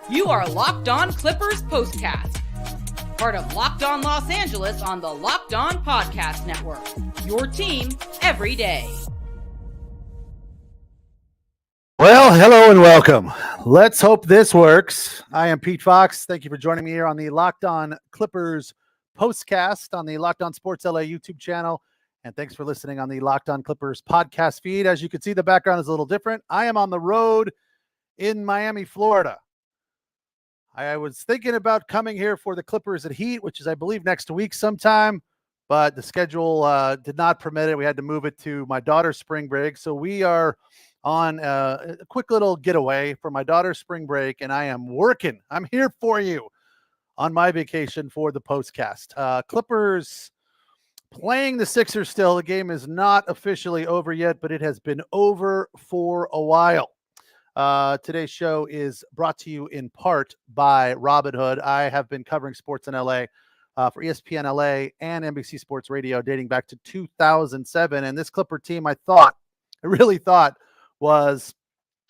You are Locked On Clippers Postcast, part of Locked On Los Angeles on the Locked On Podcast Network. Your team every day. Well, hello and welcome. Let's hope this works. I am Pete Fox. Thank you for joining me here on the Locked On Clippers Postcast on the Locked On Sports LA YouTube channel. And thanks for listening on the Locked On Clippers podcast feed. As you can see, the background is a little different. I am on the road in Miami, Florida. I was thinking about coming here for the Clippers at Heat, which is, I believe, next week sometime, but the schedule did not permit it. We had to move it to my daughter's spring break. So we are on a quick little getaway for my daughter's spring break, and I am working. I'm here for you on my vacation for the postcast. Clippers playing the Sixers still. The game is not officially over yet, but it has been over for a while. Today's show is brought to you in part by Robinhood. I have been covering sports in LA for ESPN LA and NBC Sports Radio dating back to 2007. And this Clipper team, I really thought was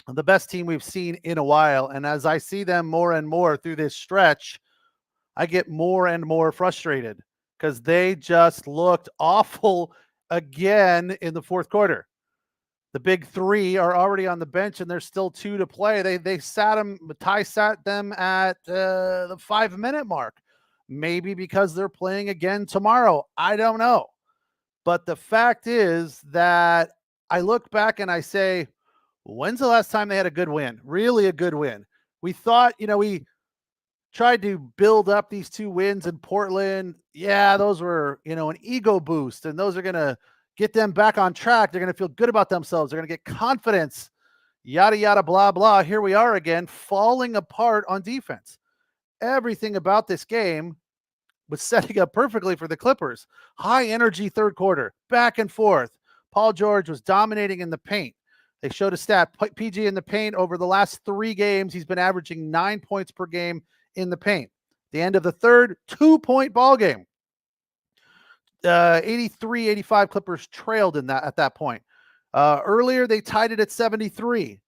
the best team we've seen in a while. And as I see them more and more through this stretch, I get more and more frustrated because they just looked awful again in the fourth quarter. The big three are already on the bench, and there's still 2 to play. Ty sat them at the 5-minute mark, maybe because they're playing again tomorrow. I don't know. But the fact is that I look back and I say, when's the last time they had a good win? Really a good win. We thought, we tried to build up these 2 wins in Portland. Yeah, those were, an ego boost, and those are going to get them back on track. They're going to feel good about themselves. They're going to get confidence, yada, yada, blah, blah. Here we are again, falling apart on defense. Everything about this game was setting up perfectly for the Clippers. High energy third quarter, back and forth. Paul George was dominating in the paint. They showed a stat, PG in the paint over the last 3 games. He's been averaging 9 points per game in the paint. The end of the third, 2-point ball game. 83-85 Clippers trailed at that point. Earlier, they tied it at 73.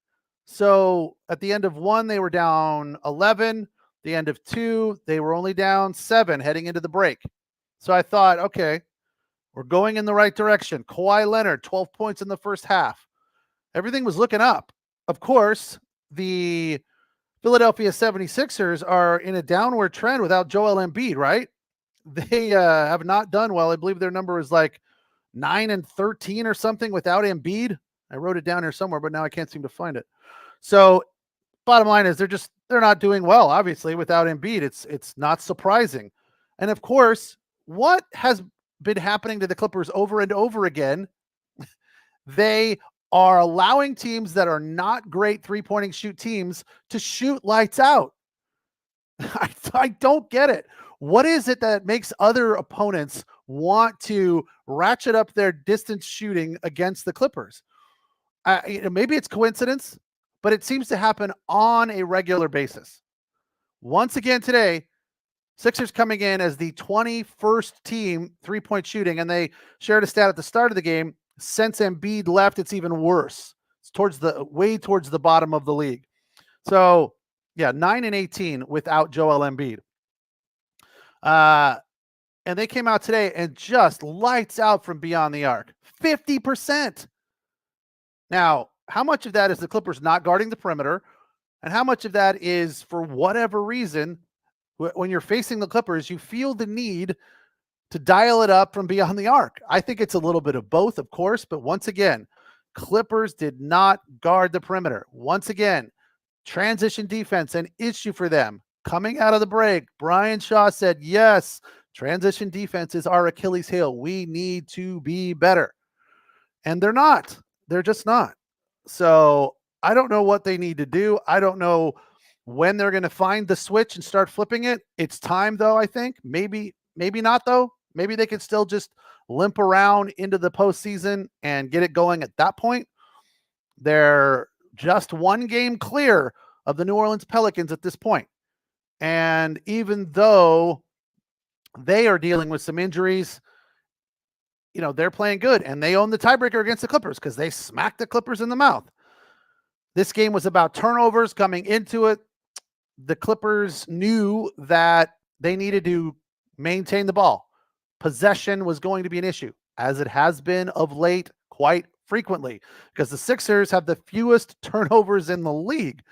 So at the end of 1, they were down 11. The end of 2, they were only down 7 heading into the break. So I thought, okay, we're going in the right direction. Kawhi Leonard, 12 points in the first half. Everything was looking up. Of course, the Philadelphia 76ers are in a downward trend without Joel Embiid, right? They have not done well. I believe their number is like 9-13 or something without Embiid. I wrote it down here somewhere, but now I can't seem to find it. So bottom line is they're not doing well, obviously, without Embiid. It's not surprising. And of course, what has been happening to the Clippers over and over again, they are allowing teams that are not great three-pointing shoot teams to shoot lights out. I don't get it. What is it that makes other opponents want to ratchet up their distance shooting against the Clippers? Maybe it's coincidence, but it seems to happen on a regular basis. Once again today, Sixers coming in as the 21st team three-point shooting, and they shared a stat at the start of the game. Since Embiid left, it's even worse. It's way towards the bottom of the league. So, yeah, 9-18 without Joel Embiid. And they came out today and just lights out from beyond the arc. 50%. Now, how much of that is the Clippers not guarding the perimeter? And how much of that is, for whatever reason, when you're facing the Clippers, you feel the need to dial it up from beyond the arc? I think it's a little bit of both, of course, but once again, Clippers did not guard the perimeter. Once again, transition defense, an issue for them. Coming out of the break, Brian Shaw said, yes, transition defense is our Achilles heel. We need to be better. And they're not. They're just not. So I don't know what they need to do. I don't know when they're going to find the switch and start flipping it. It's time, though, I think. Maybe not, though. Maybe they could still just limp around into the postseason and get it going at that point. They're just 1 game clear of the New Orleans Pelicans at this point. And even though they are dealing with some injuries, they're playing good, and they own the tiebreaker against the Clippers because they smacked the Clippers in the mouth. This game was about turnovers coming into it. the Clippers knew that they needed to maintain the ball. Possession was going to be an issue, as it has been of late quite frequently, because the Sixers have the fewest turnovers in the league.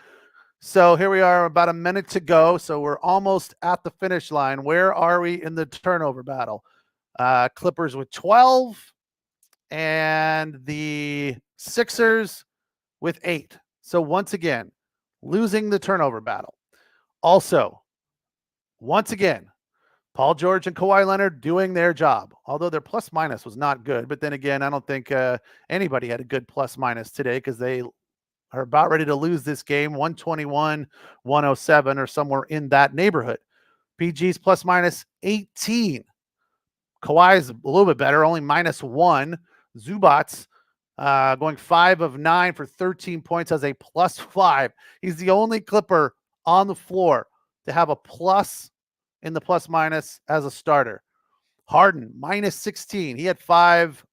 So here we are, about a minute to go. So we're almost at the finish line. Where are we in the turnover battle? Clippers with 12 and the Sixers with 8. So once again, losing the turnover battle. Also, once again, Paul George and Kawhi Leonard doing their job, although their plus minus was not good. But then again, I don't think anybody had a good plus minus today, because they are about ready to lose this game, 121, 107, or somewhere in that neighborhood. PG's plus minus 18. Kawhi's a little bit better, only -1. Zubats going 5 of 9 for 13 points, has a +5. He's the only Clipper on the floor to have a plus in the plus minus as a starter. Harden, -16. He had 5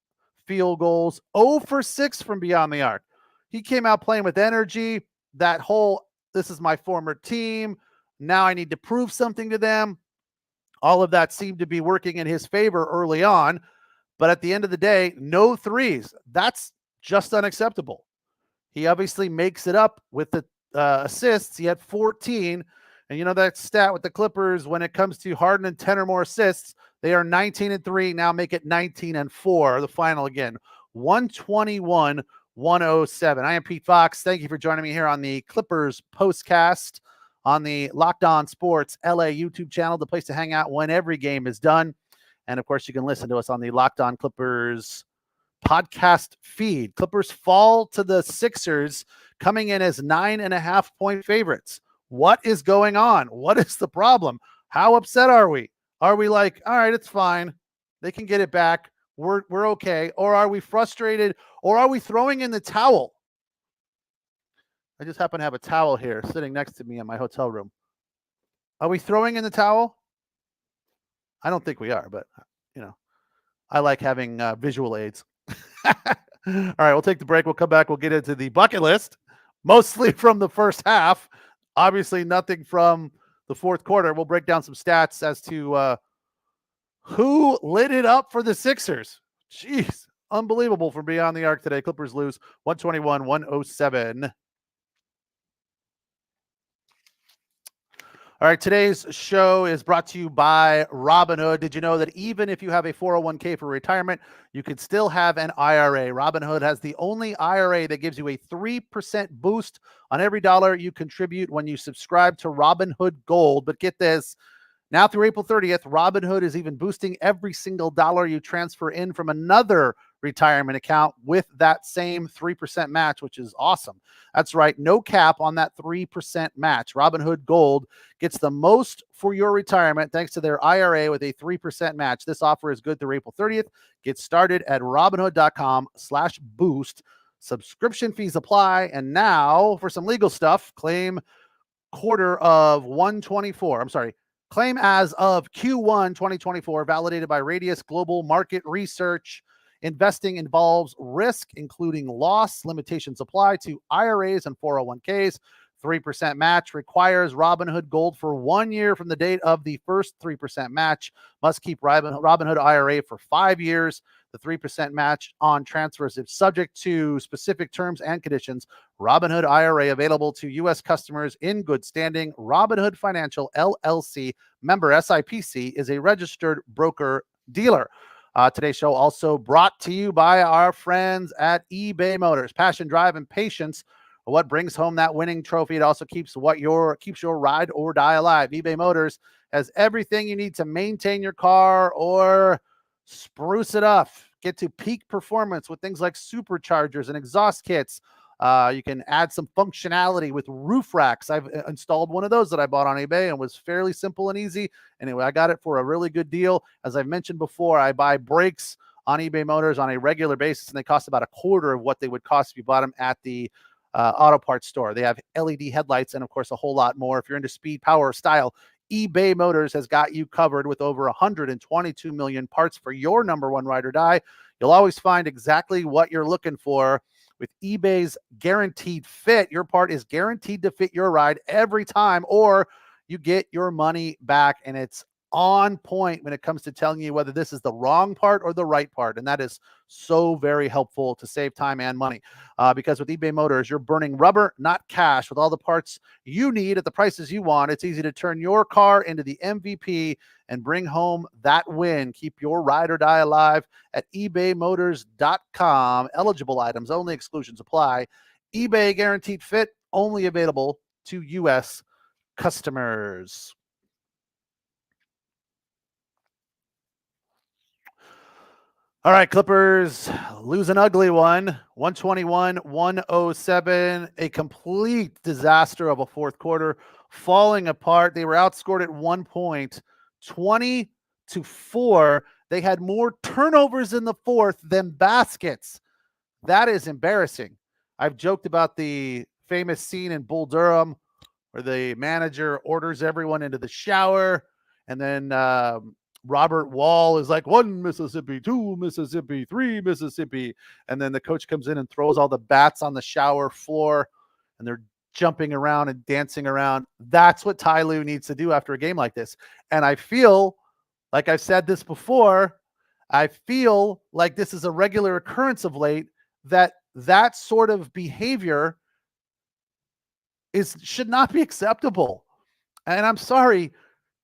field goals, 0 for 6 from beyond the arc. He came out playing with energy. That whole, this is my former team, now I need to prove something to them. All of that seemed to be working in his favor early on. But at the end of the day, no threes. That's just unacceptable. He obviously makes it up with the assists. He had 14. And you know that stat with the Clippers, when it comes to Harden and 10 or more assists, they are 19-3. Now make it 19-4. The final again, 121-107. I am Pete Fox. Thank you for joining me here on the Clippers Postcast on the Locked On Sports LA YouTube channel, the place to hang out when every game is done. And of course, you can listen to us on the Locked On Clippers podcast feed. Clippers fall to the Sixers, coming in as 9.5-point favorites. What is going on? What is the problem? How upset are we? Are we like, all right, it's fine, they can get it back, we're okay? Or are we frustrated? Or are we throwing in the towel? I just happen to have a towel here sitting next to me in my hotel room. Are we throwing in the towel? I don't think we are, but I like having visual aids. All right, we'll take the break. We'll come back. We'll get into the bucket list, mostly from the first half. Obviously, nothing from the fourth quarter. We'll break down some stats as to who lit it up for the Sixers. Jeez, unbelievable from beyond the arc today. Clippers lose 121-107. All right, today's show is brought to you by Robinhood. Did you know that even if you have a 401k for retirement, you can still have an IRA? Robinhood has the only IRA that gives you a 3% boost on every dollar you contribute when you subscribe to Robinhood Gold. But get this, now through April 30th, Robinhood is even boosting every single dollar you transfer in from another retirement account with that same 3% match, which is awesome. That's right, no cap on that 3% match. Robinhood Gold gets the most for your retirement thanks to their IRA with a 3% match. This offer is good through April 30th. Get started at robinhood.com/boost. Subscription fees apply. And now for some legal stuff, claim quarter of 124. I'm sorry. Claim as of Q1 2024, validated by Radius Global Market Research. Investing involves risk, including loss. Limitations apply to IRAs and 401ks. 3% match requires Robinhood Gold for 1 year from the date of the first 3% match. Must keep Robinhood IRA for 5 years. The 3% match on transfers is subject to specific terms and conditions. Robinhood IRA available to U.S. customers in good standing. Robinhood Financial LLC, member SIPC, is a registered broker dealer. Today's show also brought to you by our friends at eBay Motors. Passion, drive, and patience are what brings home that winning trophy. It also keeps your ride or die alive. eBay Motors has everything you need to maintain your car or spruce it up. Get to peak performance with things like superchargers and exhaust kits. You can add some functionality with roof racks. I've installed one of those that I bought on eBay and was fairly simple and easy. Anyway, I got it for a really good deal. As I've mentioned before, I buy brakes on eBay Motors on a regular basis, and they cost about a quarter of what they would cost if you bought them at the auto parts store. They have LED headlights and, of course, a whole lot more. If you're into speed, power, or style, eBay Motors has got you covered with over 122 million parts for your number one ride or die. You'll always find exactly what you're looking for With eBay's Guaranteed Fit, your part is guaranteed to fit your ride every time, or you get your money back, and it's on point when it comes to telling you whether this is the wrong part or the right part. And that is so very helpful to save time and money, because with eBay Motors, you're burning rubber, not cash. With all the parts you need at the prices you want, it's easy to turn your car into the MVP and bring home that win. Keep your ride or die alive at ebaymotors.com. Eligible items only, exclusions apply. eBay Guaranteed Fit, only available to U.S. customers. All right, Clippers lose an ugly one, 121-107, a complete disaster of a fourth quarter, falling apart. They were outscored at 1 point, 20-4. They had more turnovers in the fourth than baskets. That is embarrassing. I've joked about the famous scene in Bull Durham where the manager orders everyone into the shower, and then Robert Wall is like, 1 Mississippi, 2 Mississippi, 3 Mississippi. And then the coach comes in and throws all the bats on the shower floor, and they're jumping around and dancing around. That's what Ty Lue needs to do after a game like this. And I feel like I've said this before, I feel like this is a regular occurrence of late, that sort of behavior should not be acceptable. And I'm sorry,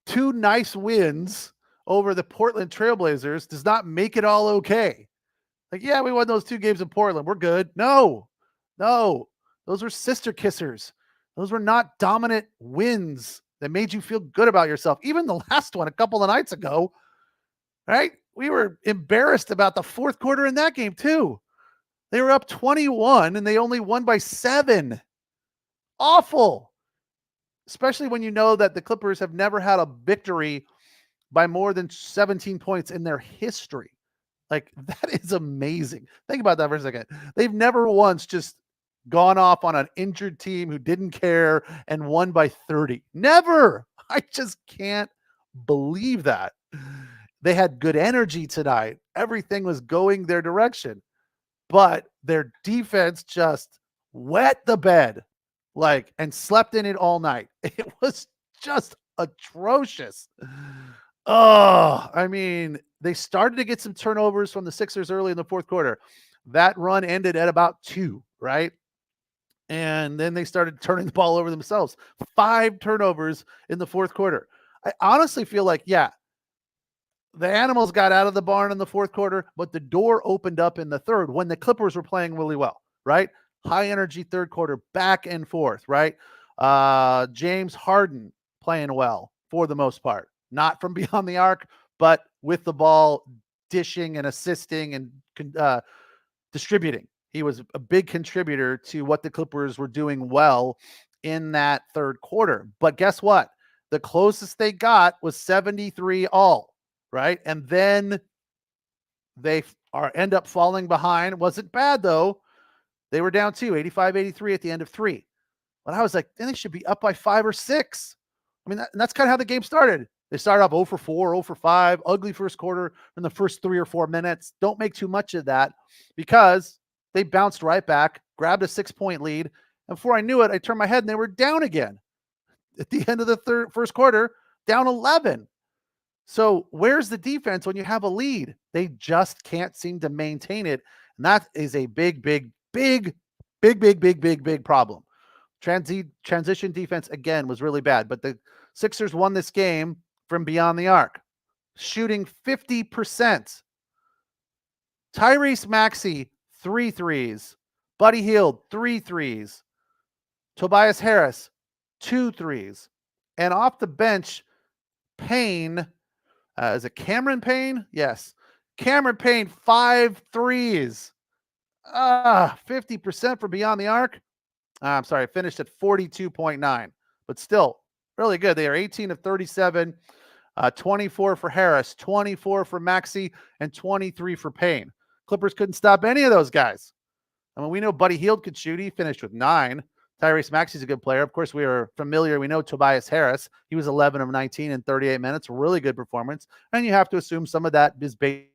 2 nice wins over the Portland Trailblazers does not make it all okay. Like, yeah, we won those 2 games in Portland, we're good. No, those were sister kissers. Those were not dominant wins that made you feel good about yourself. Even the last one a couple of nights ago, right? We were embarrassed about the fourth quarter in that game too. They were up 21 and they only won by 7. Awful. Especially when you know that the Clippers have never had a victory by more than 17 points in their history. Like, that is amazing. Think about that for a second. They've never once just gone off on an injured team who didn't care and won by 30. Never. I just can't believe that. They had good energy tonight. Everything was going their direction, but their defense just wet the bed, and slept in it all night. It was just atrocious. Oh, I mean, they started to get some turnovers from the Sixers early in the fourth quarter. That run ended at about 2, right? And then they started turning the ball over themselves. 5 turnovers in the fourth quarter. I honestly feel like, yeah, the animals got out of the barn in the fourth quarter, but the door opened up in the third when the Clippers were playing really well, right? High energy third quarter, back and forth, right? James Harden playing well for the most part. Not from beyond the arc, but with the ball, dishing and assisting and distributing. He was a big contributor to what the Clippers were doing well in that third quarter. But guess what? The closest they got was 73 all, right? And then they end up falling behind. It wasn't bad, though. They were down 2, 85-83 at the end of 3. But I was like, then they should be up by 5 or 6. I mean, that's kind of how the game started. They started off 0 for 4, 0 for 5, ugly first quarter in the first 3 or 4 minutes. Don't make too much of that, because they bounced right back, grabbed a 6-point lead. And before I knew it, I turned my head and they were down again. At the end of the first quarter, down 11. So where's the defense when you have a lead? They just can't seem to maintain it. And that is a big problem. Transition defense, again, was really bad. But the Sixers won this game from beyond the arc, shooting 50%. Tyrese Maxey, 3 threes. Buddy Hield, 3 threes. Tobias Harris, 2 threes. And off the bench, Payne, is it Cameron Payne? Yes. Cameron Payne, 5 threes. 50% for beyond the arc. I'm sorry, finished at 42.9, but still really good. They are 18 of 37, 24 for Harris, 24 for Maxey, and 23 for Payne. Clippers couldn't stop any of those guys. I mean, we know Buddy Hield could shoot. He finished with 9. Tyrese Maxey's a good player. Of course, we are familiar. We know Tobias Harris. He was 11 of 19 in 38 minutes. Really good performance. And you have to assume some of that is based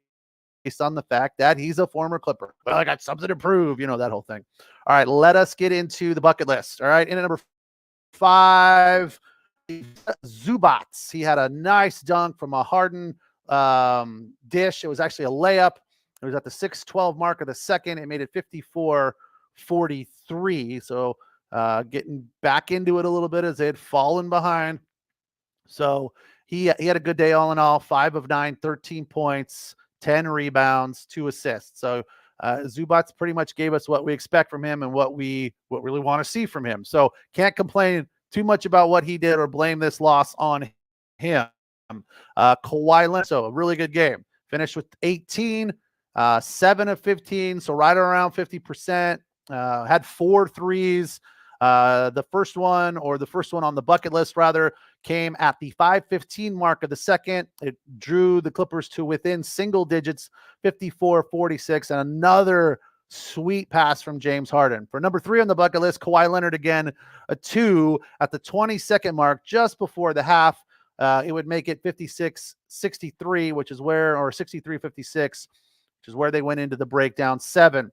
based on the fact that he's a former Clipper. Well, I got something to prove, that whole thing. All right, let us get into the bucket list. All right, in at number 5, Zubats. He had a nice dunk from a Harden dish. It was actually a layup. It was at the 6:12 mark of the second. It made it 54-43. So getting back into it a little bit as they had fallen behind. So he had a good day all in all. 5 of 9, 13 points, 10 rebounds, 2 assists. So Zubats pretty much gave us what we expect from him and what we really want to see from him. So can't complain too much about what he did or blame this loss on him. Kawhi Leonard, so a really good game. Finished with 18, 7 of 15, so right around 50%. Had 4 threes. The first one on the bucket list, rather, came at the 5:15 mark of the second. It drew the Clippers to within single digits, 54-46, and another sweet pass from James Harden. For number 3 on the bucket list, Kawhi Leonard again, a 2 at the 22nd mark, just before the half. It would make it 56-63, or 63-56, which is where they went into the breakdown 7.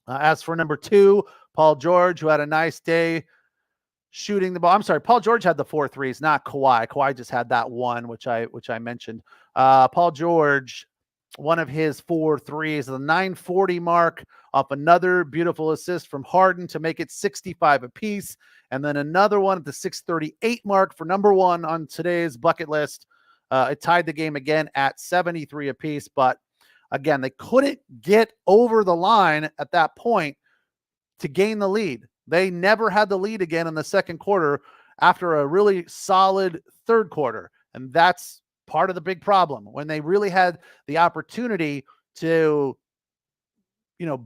As for number 2, Paul George, who had a nice day shooting the ball. I'm sorry, Paul George had the 4 threes, not Kawhi. Kawhi just had that one, which I mentioned. Paul George, one of his 4 threes, the 9:40 mark, off another beautiful assist from Harden to make it 65 apiece. And then another one at the 6:38 mark for number 1 on today's bucket list. It tied the game again at 73 apiece. But again, they couldn't get over the line at that point to gain the lead. They never had the lead again in the second quarter after a really solid third quarter. And that's part of the big problem. When they really had the opportunity to,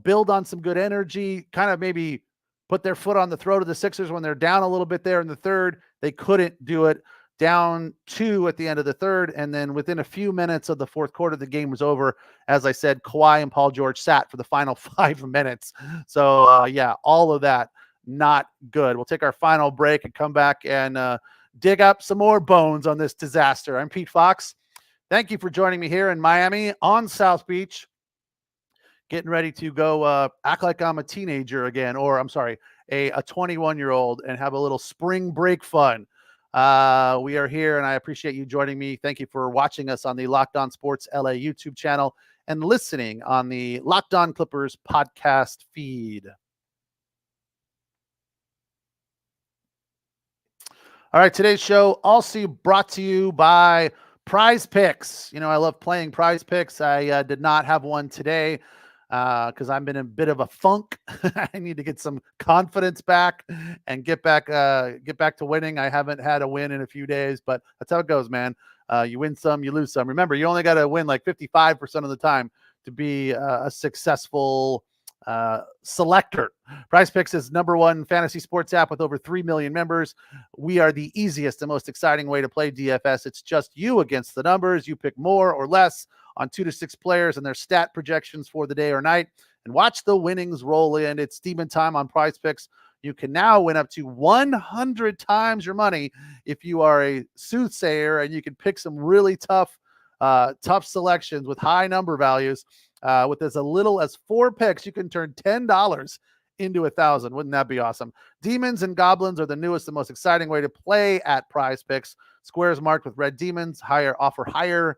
build on some good energy, kind of maybe put their foot on the throat of the Sixers when they're down a little bit there in the third, they couldn't do it. Down 2 at the end of the third, and then within a few minutes of the fourth quarter, the game was over. As I said, Kawhi and Paul George sat for the final 5 minutes. So, all of that, not good. We'll take our final break and come back and dig up some more bones on this disaster. I'm Pete Fox. Thank you for joining me here in Miami on South Beach. Getting ready to go act like I'm a teenager again, or I'm sorry, a 21-year-old, and have a little spring break fun. We are here, and I appreciate you joining me. Thank you for watching us on the Locked On Sports LA YouTube channel and listening on the Locked On Clippers podcast feed. All right, today's show also brought to you by Prize Picks. I love playing Prize Picks. I did not have one today because I'm in a bit of a funk. I need to get some confidence back and get back to winning. I haven't had a win in a few days, but that's how it goes, man. You win some, you lose some. Remember, you only got to win like 55% of the time to be a successful selector. PrizePicks is #1 fantasy sports app with over 3 million members. We are the easiest and most exciting way to play DFS. It's just you against the numbers. You pick more or less on 2 to 6 players and their stat projections for the day or night, and watch the winnings roll in. It's demon time on PrizePicks. You can now win up to 100 times your money if you are a soothsayer, and you can pick some really tough selections with high number values. With as little as 4 picks, you can turn $10 into $1,000. Wouldn't that be awesome? Demons and Goblins are the newest and most exciting way to play at PrizePicks. Squares marked with red demons offer higher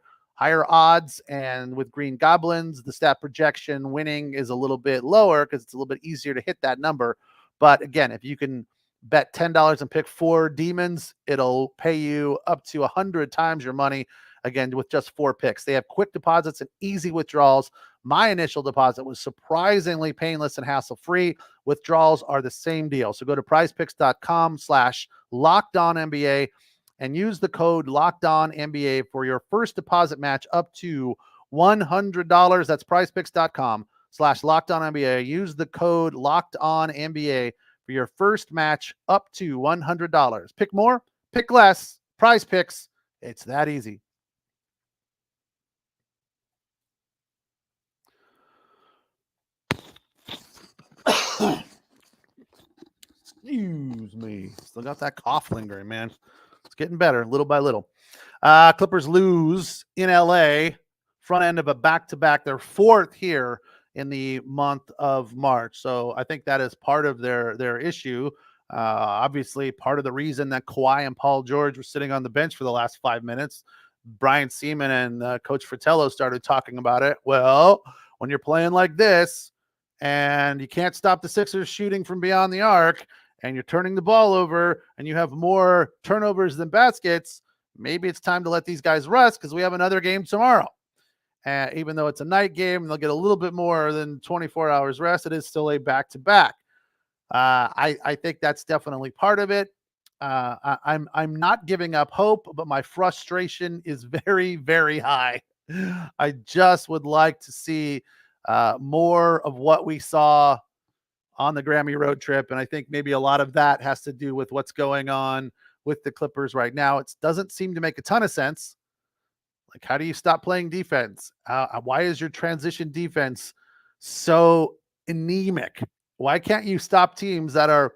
odds, and with green goblins, the stat projection winning is a little bit lower because it's a little bit easier to hit that number. But again, if you can bet $10 and pick 4 demons, it'll pay you up to 100 times your money, again, with just 4 picks. They have quick deposits and easy withdrawals. My initial deposit was surprisingly painless and hassle-free. Withdrawals are the same deal. So go to prizepicks.com/LockedOnNBA and use the code LockedOnNBA for your first deposit match up to $100. That's prizepicks.com/LockedOnNBA. Use the code LockedOnNBA for your first match up to $100. Pick more, pick less. PrizePicks. It's that easy. Excuse me. Still got that cough lingering, man. It's getting better little by little. Clippers lose in LA front end of a back-to-back, their fourth here in the month of March. So I think that is part of their issue. Obviously, part of the reason that Kawhi and Paul George were sitting on the bench for the last 5 minutes, Brian Seaman and Coach Fratello started talking about it. Well, when you're playing like this and you can't stop the Sixers shooting from beyond the arc and you're turning the ball over and you have more turnovers than baskets, maybe it's time to let these guys rest because we have another game tomorrow. Even though it's a night game and they'll get a little bit more than 24 hours rest, it is still a back-to-back. I think that's definitely part of it. I'm not giving up hope, but my frustration is very, very high. I just would like to see more of what we saw on the Grammy road trip. And I think maybe a lot of that has to do with what's going on with the Clippers right now. It doesn't seem to make a ton of sense. Like, how do you stop playing defense? Why is your transition defense so anemic? Why can't you stop teams that are,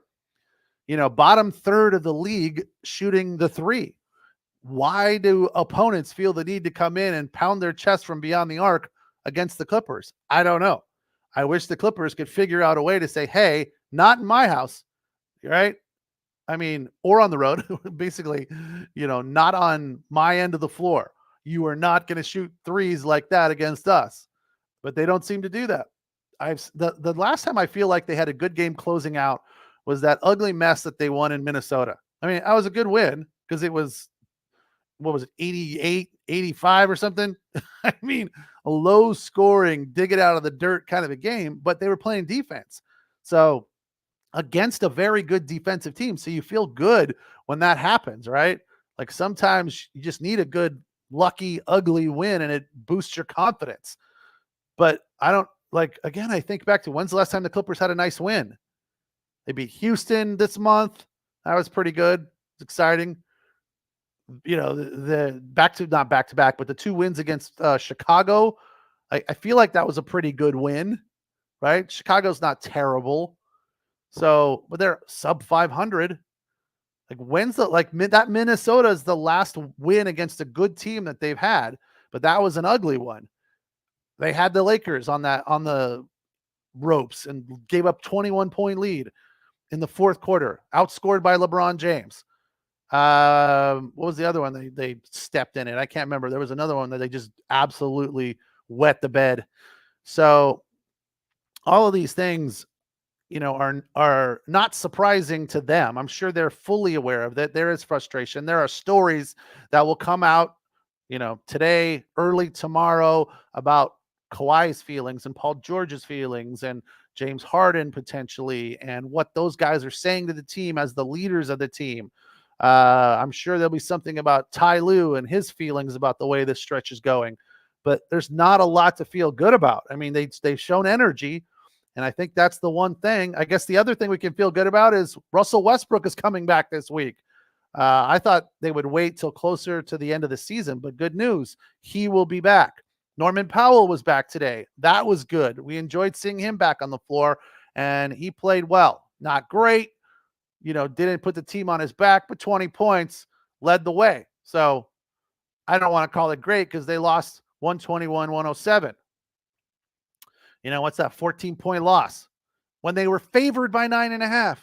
bottom third of the league shooting the three? Why do opponents feel the need to come in and pound their chest from beyond the arc against the Clippers? I don't know. I wish the Clippers could figure out a way to say, hey, not in my house, right? I mean, or on the road, basically, not on my end of the floor. You are not going to shoot threes like that against us. But they don't seem to do that. The last time I feel like they had a good game closing out was that ugly mess that they won in Minnesota. I mean, that was a good win because it was, 88, 85 or something? I mean, a low scoring, dig it out of the dirt kind of a game, but they were playing defense. So against a very good defensive team. So you feel good when that happens, right? Like sometimes you just need a good, lucky, ugly win and it boosts your confidence. But I don't again, I think back to when's the last time the Clippers had a nice win? They beat Houston this month. That was pretty good. It's exciting. The not back to back, but the two wins against Chicago, I feel like that was a pretty good win, right? Chicago's not terrible. So, but they're sub 500. Like when's that Minnesota is the last win against a good team that they've had, but that was an ugly one. They had the Lakers on the ropes and gave up 21-point lead in the fourth quarter, outscored by LeBron James. What was the other one? They stepped in it. I can't remember. There was another one that they just absolutely wet the bed. So all of these things, are not surprising to them. I'm sure they're fully aware of that. There is frustration. There are stories that will come out, today, early tomorrow about Kawhi's feelings and Paul George's feelings and James Harden potentially, and what those guys are saying to the team as the leaders of the team. I'm sure there'll be something about Ty Lue and his feelings about the way this stretch is going, but there's not a lot to feel good about. I mean, they've shown energy, and I think that's the one thing. I guess the other thing we can feel good about is Russell Westbrook is coming back this week. I thought they would wait till closer to the end of the season, but good news, he will be back. Norman Powell was back today. That was good. We enjoyed seeing him back on the floor, and he played well. Not great. Didn't put the team on his back, but 20 points led the way. So I don't want to call it great because they lost 121-107. What's that? 14-point loss when they were favored by 9.5. If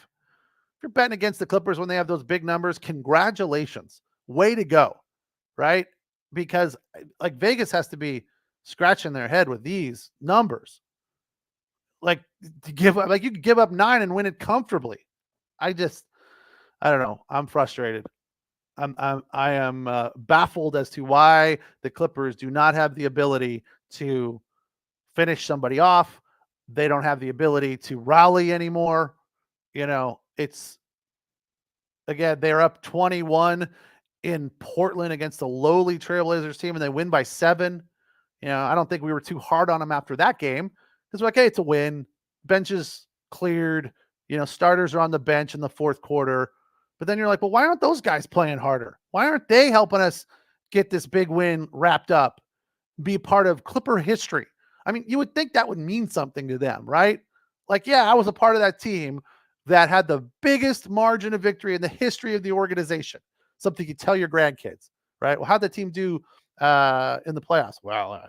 you're betting against the Clippers when they have those big numbers, congratulations. Way to go. Right? Because Vegas has to be scratching their head with these numbers. You could give up 9 and win it comfortably. I don't know. I'm frustrated. I am baffled as to why the Clippers do not have the ability to finish somebody off. They don't have the ability to rally anymore. It's again, they're up 21 in Portland against the lowly Trailblazers team, and they win by 7. I don't think we were too hard on them after that game because we're like, hey, it's a win. Benches cleared. Starters are on the bench in the fourth quarter. But then you're like, well, why aren't those guys playing harder? Why aren't they helping us get this big win wrapped up, be part of Clipper history? I mean, you would think that would mean something to them, right? I was a part of that team that had the biggest margin of victory in the history of the organization. Something you tell your grandkids, right? Well, how'd the team do in the playoffs. Well,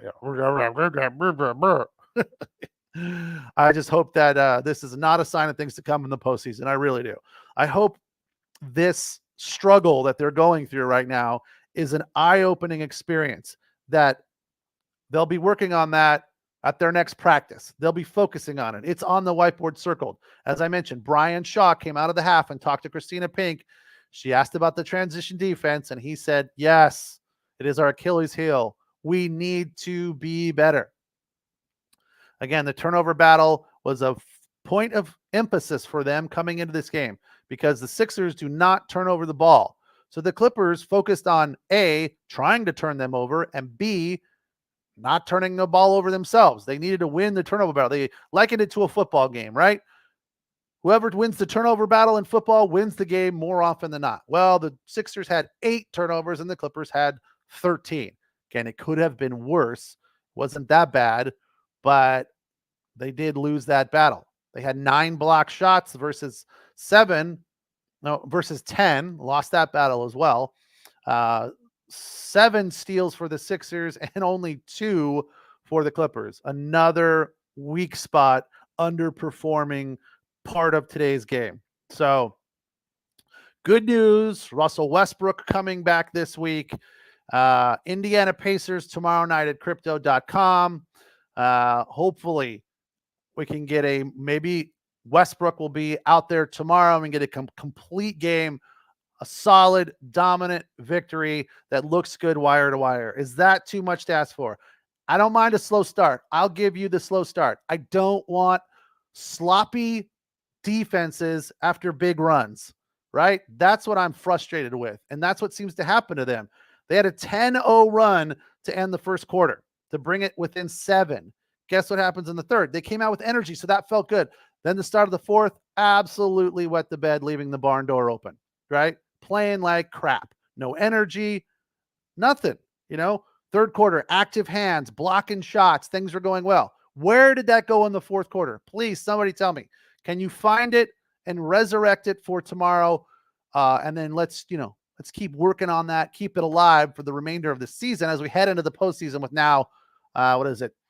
I just hope that this is not a sign of things to come in the postseason. I really do. I hope this struggle that they're going through right now is an eye-opening experience, that they'll be working on that at their next practice. They'll be focusing on it. It's on the whiteboard circled. As I mentioned, Brian Shaw came out of the half and talked to Christina Pink. She asked about the transition defense, and he said, yes, it is our Achilles heel. We need to be better. Again, the turnover battle was a point of emphasis for them coming into this game, because the Sixers do not turn over the ball. So the Clippers focused on A, trying to turn them over, and B, not turning the ball over themselves. They needed to win the turnover battle. They likened it to a football game, right? Whoever wins the turnover battle in football wins the game more often than not. Well, the Sixers had 8 turnovers and the Clippers had 13. Again, it could have been worse. Wasn't that bad, but they did lose that battle. They had 9 block shots versus 10, lost that battle as well. 7 steals for the Sixers and only 2 for the Clippers. Another weak spot, underperforming part of today's game. So good news, Russell Westbrook coming back this week. Indiana Pacers tomorrow night at crypto.com. Hopefully we can get maybe Westbrook will be out there tomorrow and get a complete game, a solid, dominant victory that looks good wire to wire. Is that too much to ask for? I don't mind a slow start. I'll give you the slow start. I don't want sloppy defenses after big runs, right? That's what I'm frustrated with, and that's what seems to happen to them. They had a 10-0 run to end the first quarter to bring it within 7. Guess what happens in the third? They came out with energy, so that felt good. Then the start of the fourth, absolutely wet the bed, leaving the barn door open, right? Playing like crap. No energy, nothing, Third quarter, active hands, blocking shots, things were going well. Where did that go in the fourth quarter? Please, somebody tell me. Can you find it and resurrect it for tomorrow? And then let's keep working on that, keep it alive for the remainder of the season as we head into the postseason with now,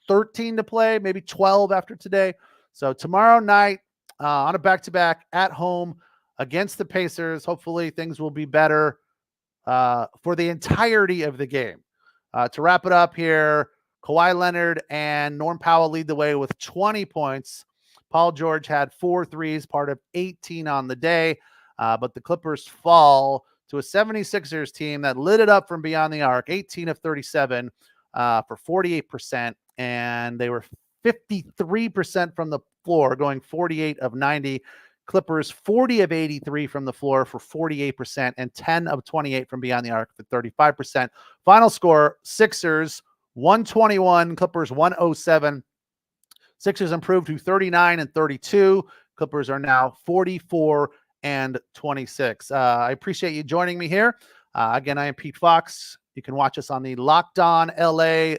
13 to play, maybe 12 after today. So tomorrow night on a back-to-back at home against the Pacers, hopefully things will be better for the entirety of the game. To wrap it up here, Kawhi Leonard and Norm Powell lead the way with 20 points. Paul George had 4 threes, part of 18 on the day, but the Clippers fall to a 76ers team that lit it up from beyond the arc, 18 of 37 for 48%, and they were 53% from the floor, going 48 of 90. Clippers 40 of 83 from the floor for 48%, and 10 of 28 from beyond the arc for 35%. Final score, Sixers 121, Clippers 107. Sixers improved to 39 and 32. Clippers are now 44 and 26. I appreciate you joining me here. Again, I am Pete Fox. You can watch us on the Locked On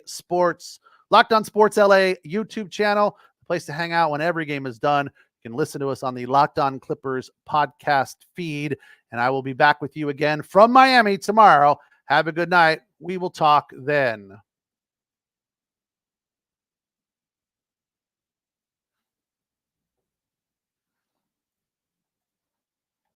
Sports LA YouTube channel, the place to hang out when every game is done. You can listen to us on the Locked On Clippers podcast feed, and I will be back with you again from Miami tomorrow. Have a good night. We will talk then.